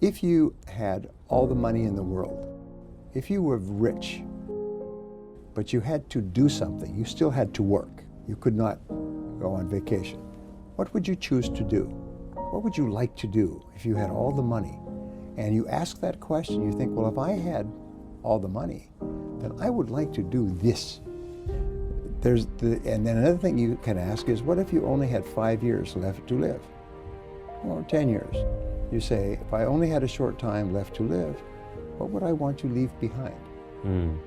If you had all the money in the world, if you were rich, but you had to do something, you still had to work, you could not go on vacation, what would you choose to do? What would you like to do if you had all the money? And you ask that question, you think, well, if I had all the money, then I would like to do this. And then another thing you can ask is, what if you only had 5 years left to live? Or 10 years? You say, if I only had a short time left to live, what would I want to leave behind?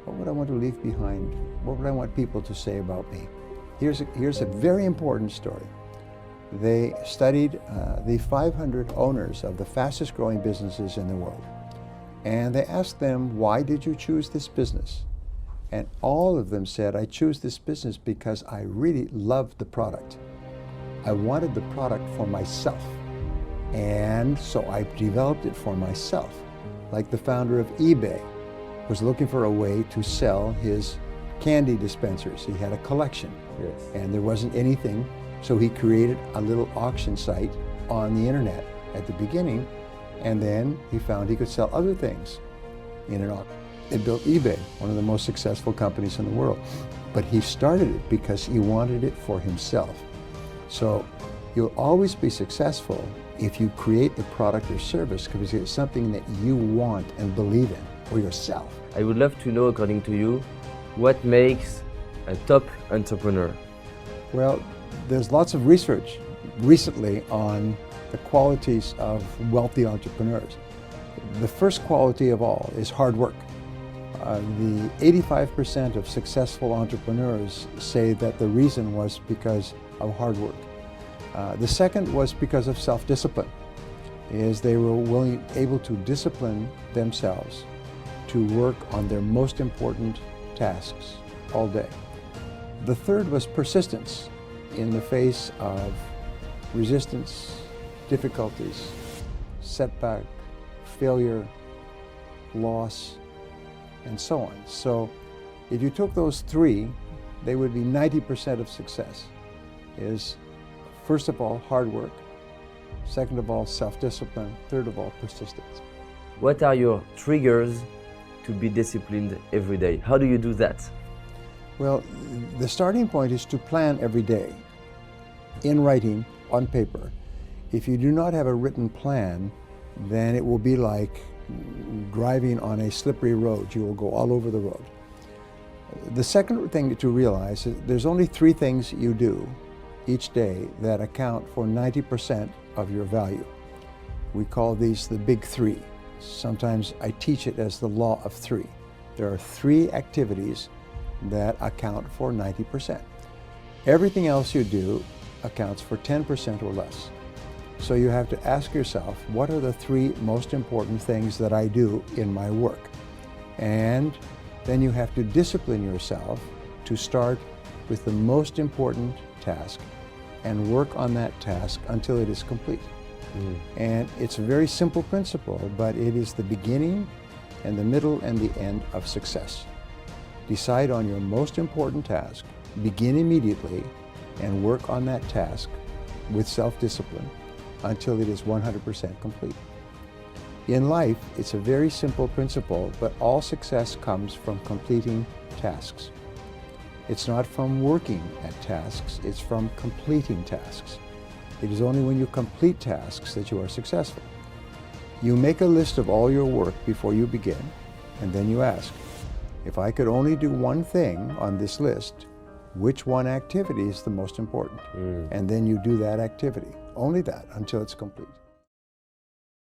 What would I want to leave behind? What would I want people to say about me? Here's a very important story. They studied the 500 owners of the fastest growing businesses in the world. And they asked them, why did you choose this business? And all of them said, I choose this business because I really loved the product. I wanted the product for myself. And so I developed it for myself. Like the founder of eBay was looking for a way to sell his candy dispensers. He had a collection. Yes. And there wasn't anything, so he created a little auction site on the internet at the beginning, and then he found he could sell other things in an auction. They built eBay, one of the most successful companies in the world. But he started it because he wanted it for himself. So you'll always be successful if you create the product or service because it's something that you want and believe in for yourself. I would love to know, according to you, what makes a top entrepreneur? Well, there's lots of research recently on the qualities of wealthy entrepreneurs. The first quality of all is hard work. The 85% of successful entrepreneurs say that the reason was because of hard work. The second was because of self-discipline, is they were able to discipline themselves to work on their most important tasks all day. The third was persistence in the face of resistance, difficulties, setback, failure, loss, and so on. So if you took those three, they would be 90% of success. Is first of all, hard work. Second of all, self-discipline. Third of all, persistence. What are your triggers to be disciplined every day? How do you do that? Well, the starting point is to plan every day in writing, on paper. If you do not have a written plan, then it will be like driving on a slippery road. You will go all over the road. The second thing to realize is there's only 3 things you do each day that account for 90% of your value. We call these the big 3. Sometimes I teach it as the law of 3. There are 3 activities that account for 90%. Everything else you do accounts for 10% or less. So you have to ask yourself, what are the 3 most important things that I do in my work? And then you have to discipline yourself to start with the most important task and work on that task until it is complete. And it's a very simple principle, but it is the beginning and the middle and the end of success. Decide on your most important task, begin immediately, and work on that task with self-discipline until it is 100% complete. In life, it's a very simple principle, but all success comes from completing tasks. It's not from working at tasks, it's from completing tasks. It is only when you complete tasks that you are successful. You make a list of all your work before you begin, and then you ask, if I could only do one thing on this list, which one activity is the most important? And then you do that activity, only that, until it's complete.